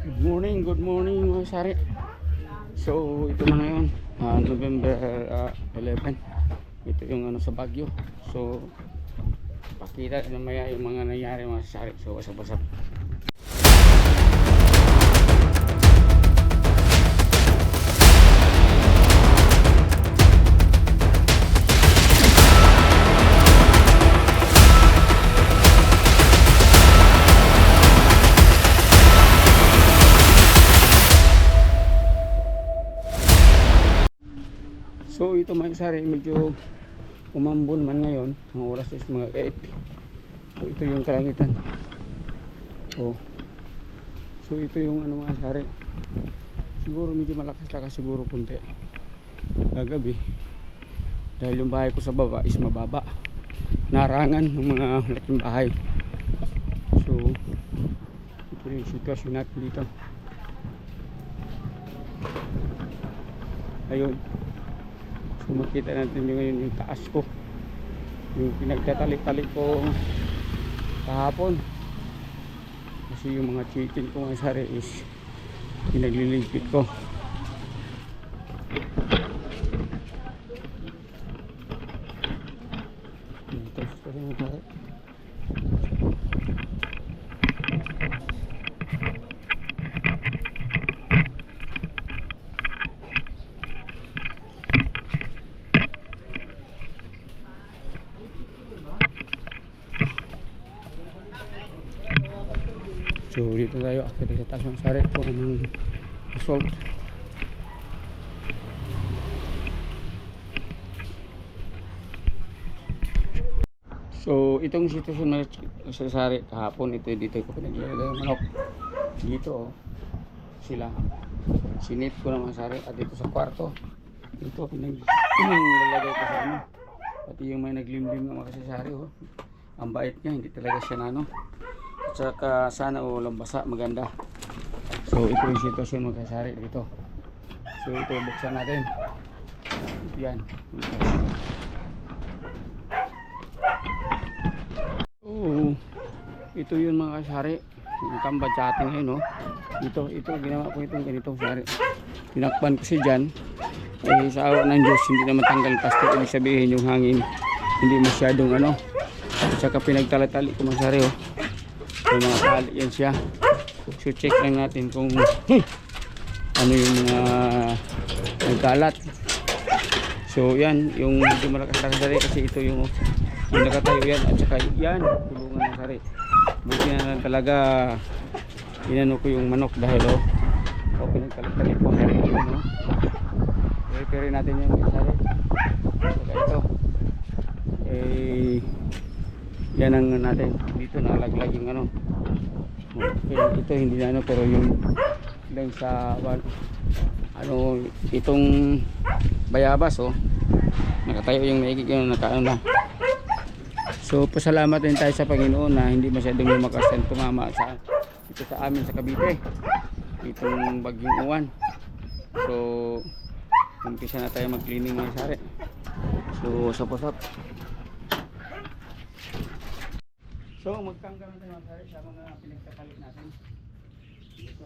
Good morning mga sari. So ito na ngayon, November 11. Ito yung ano sa Baguio. So pakita na maya yung mga nangyari mga sari. So basa-basa. So ito mga sari, medyo umambon man ngayon. Ang oras is mga 8. So ito yung kalangitan. So ito yung ano mga sari. Siguro medyo malakas-lakas siguro kunti gagabi. Dahil yung bahay ko sa baba is mababa. Narangan ng mga malaking bahay. So ito yung sitwasyon natin dito. Ayun. So makita natin yung ngayon yung taas ko, yung pinagtatali-tali ko kahapon, kasi yung mga chicken ko mga sari is pinaglilimpit ko. So dito tayo actually sa taas ng sari kung anong assault. So itong sitwasyon na sa sari kahapon, ito dito ko pinaglalagay ng manok. Dito sila sinip ko ng mga sari, at dito sa kwarto dito pinaglalagay ko sa ano. Pati yung may naglimlim ng mga sari ang bait niya, hindi talaga siya na ano. Tsaka sana walang basa, maganda. So ito yung sitwasyon magkasari dito. So ito buksan natin. Yan. Ito yun mga kasari. Yung tambad sa atin ngayon, no? Ito ginawa ko itong ganitong sari. Tinakpan kasi dyan. Sa awa ng Diyos hindi naman tanggal plastic. Ibig sabihin yung hangin hindi masyadong ano. At saka pinagtala-tali ko mga sari, yung mga tali yan siya. So check lang natin kung ano yung mga nagkalat. So yan yung medyo malakas na sari, kasi ito yung nakatayo yan, at saka yan tulungan ng sari. Buti na lang talaga inano ko yung manok dahil pinagkalat-tali ko ang sari yun, no? Repairin natin yung sari. Saka ito yan ang natin dito, nalaglag yung ano. Okay, ito hindi na ano, pero yung lang sa ano itong bayabas nakatayo yung maigig yung nakaano na. So pasalamat din tayo sa Panginoon na hindi masyadong lumakas ang tumama sa ito sa amin sa Cavite, itong bagyong uwan. So umpisa na tayo mag-cleaning mga sari. So sapot. So magtanggal natin mga sari sa mga pinagkakalit natin dito.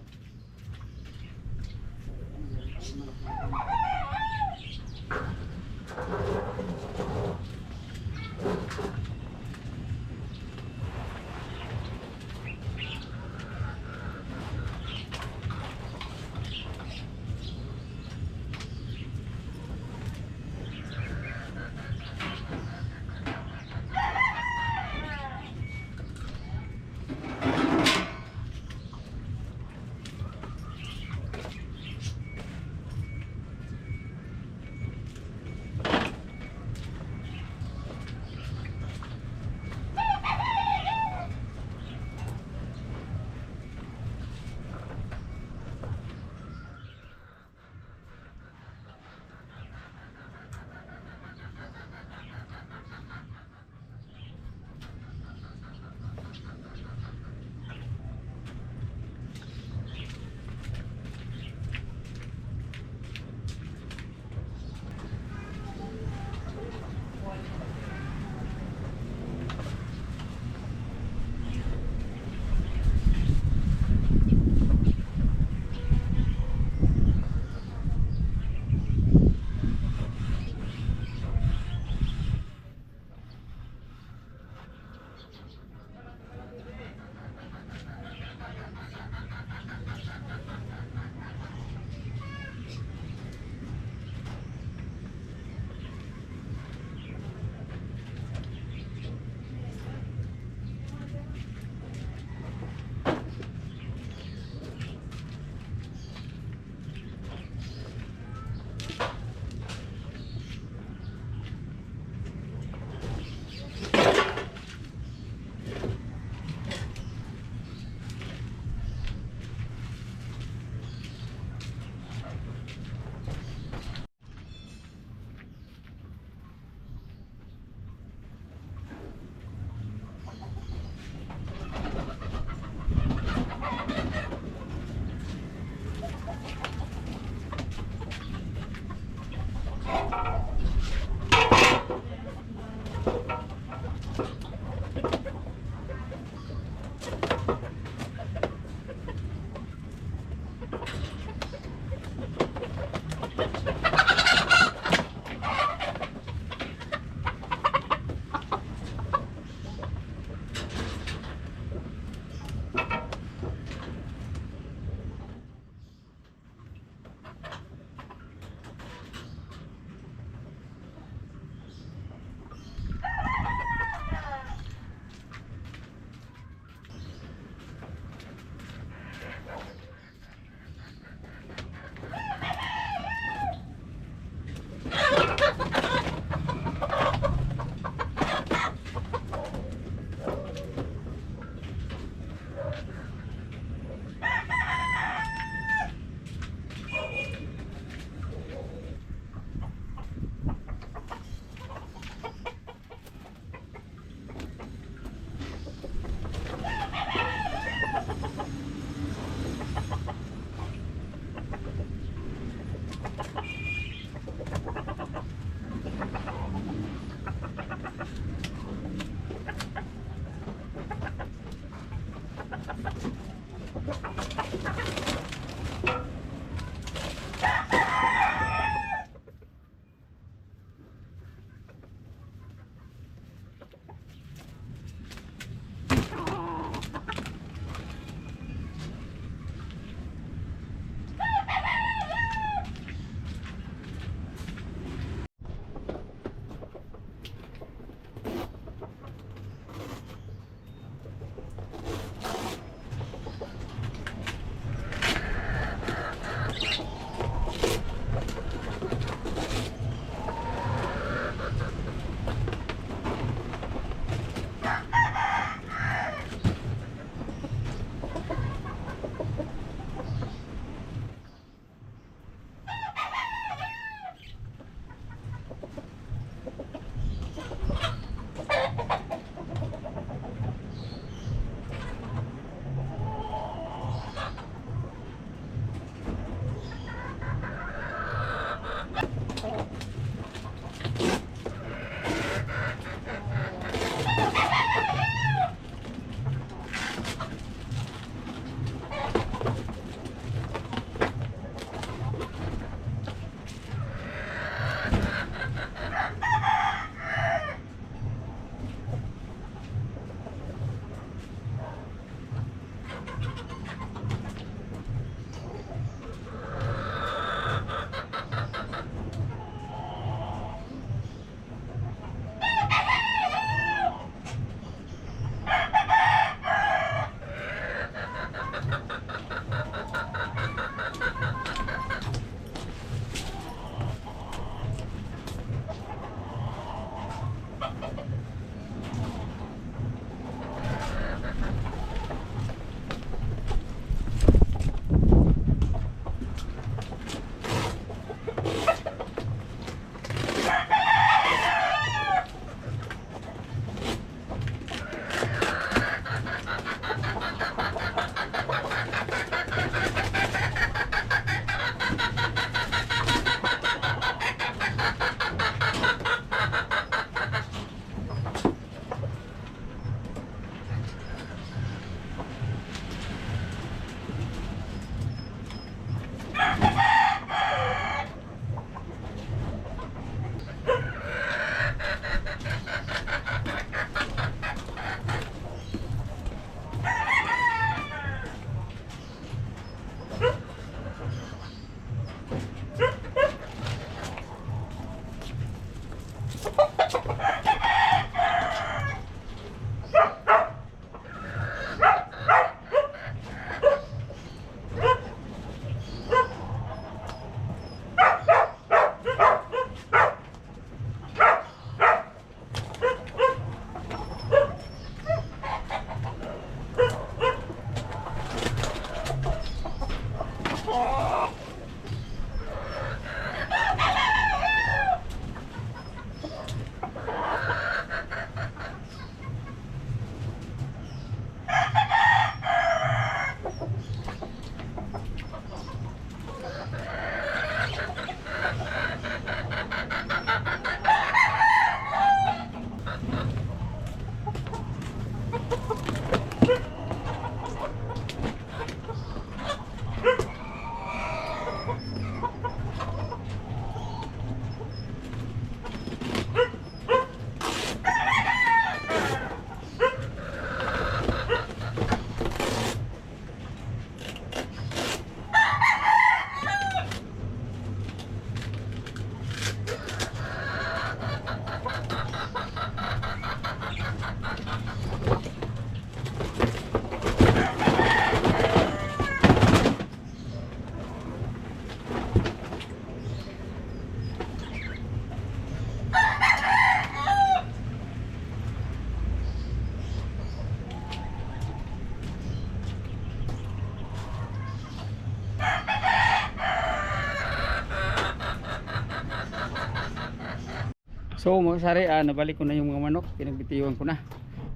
So mga sari, nabalik ko na yung mga manok, pinagbitiwan ko na.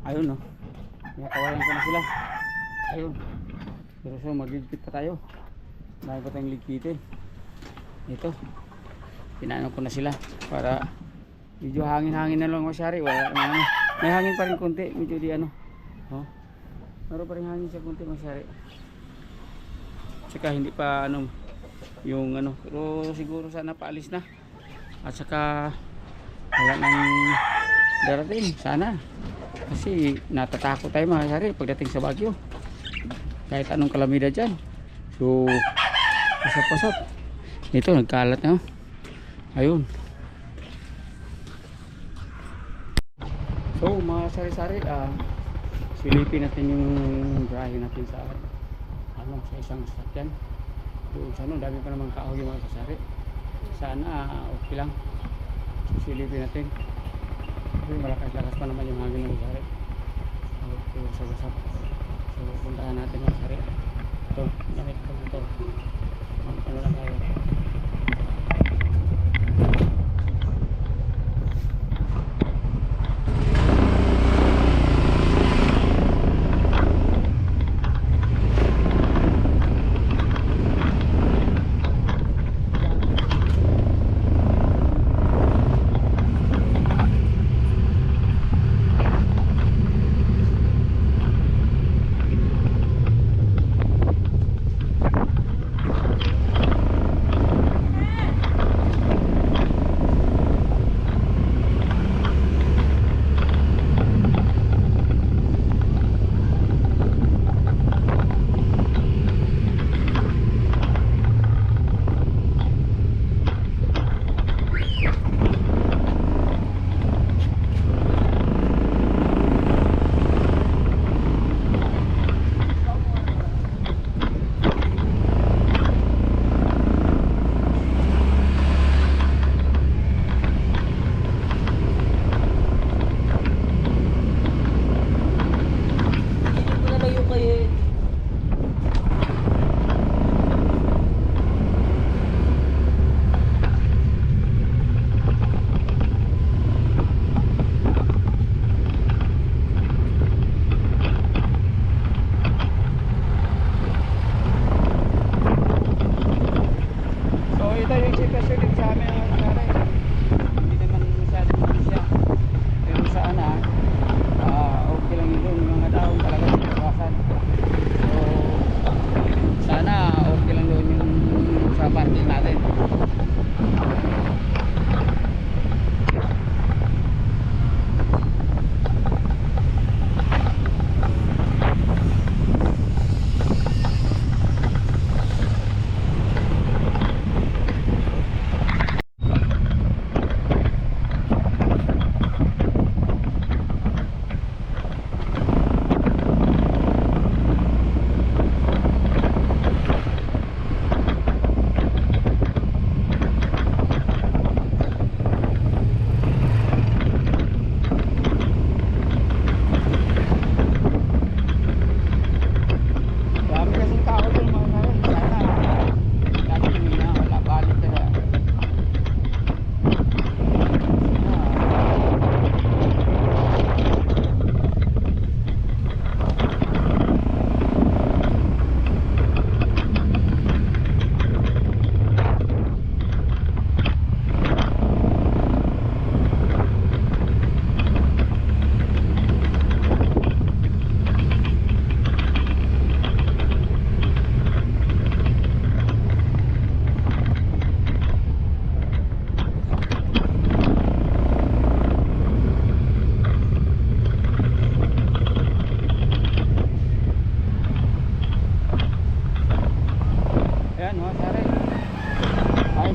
Ayun no. Nakawalan ko na sila. Ayun. Pero so magligpit pa tayo. Dahil pa tayong ligpitin. Ito. Pinano ko na sila para medyo hangin-hangin na lang mga sari. Wala, may hangin pa rin konti, medyo di ano. Oh. Meron pa rin hangin sa konti mga sari. Tsaka hindi pa ano yung ano, pero siguro sana paalis na. At saka wala nang darating sana. Kasi natatakot tayo mga kasari pagdating sa Baguio. Kahit anong kalamidad dyan. So pasap-pasap. Ito nagkalat na. Ayun. So mga sari-sari, silipin natin yung brahe natin sa ano, sa isang sasakyan. Doon sa ano, dami pa naman kahoy yung mga kasari. Sana okay lang. So, silipin natin. Kasi malakas-lakas pa naman yung hangin ng kasari. So usap-usap. So puntahan natin mga kasari. Ito, gamit ko ito. Ano lang tayo.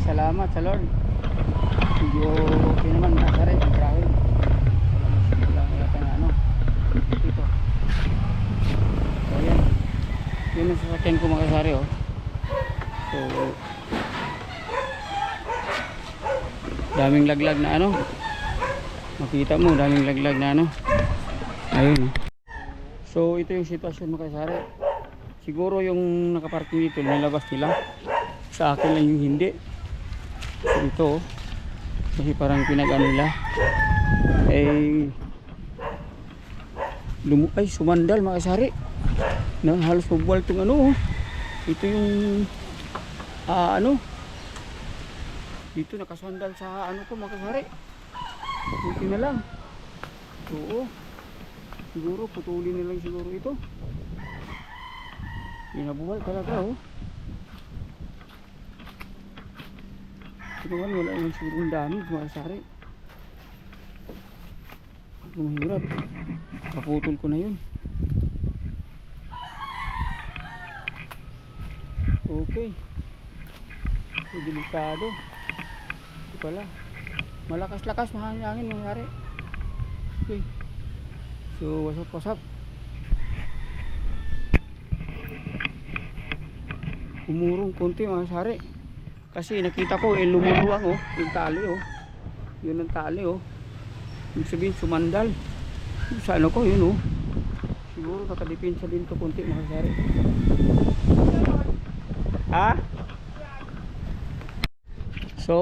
Salamat sa Lord. Medyo okay naman nakasari ang trahe. Walang yata na ano dito. So yan, yun ang sasakyan ko mga kasari oh. So daming laglag na ano, makita mo daming laglag na ano. Ayun oh. So ito yung sitwasyon mga kasari. Siguro yung nakaparking dito nilabas nila, sa akin lang yung hindi. So ito kasi parang pinag-ano nila ay sumandal mga kasari na halos mabuwal itong ano. Ito yung ano dito nakasandal sa ano ko mga kasari. Buti na lang. Oo, siguro putulin na lang siguro ito. Pinabuwal talaga oh. Ito naman wala naman siguro dami mga sari. Ito mahirap. Kaputol ko na yun. Okay. Ito delikado. Ito pala. Malakas-lakas mahangin mangyari. Okay. So wasap-wasap. Umurong konti mga sari. Kasi nakita ko lumuluwang oh, yung tali oh. Yun ang tali oh. Ibig sabihin sumandal. Sa ano ko yun oh. Siguro nakadipinsa din to konti mga sari. Ha? So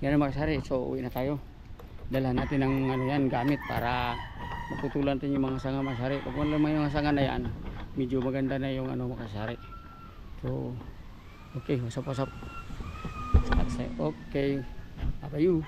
yan ang mga sari. So uwi na tayo. Dala natin ng ano yan gamit para maputulan natin yung mga sanga mga sari. Pag wala may mga sanga na yan, medyo maganda na yung ano mga sari. So okay, wasap-wasap. Okay, how about you?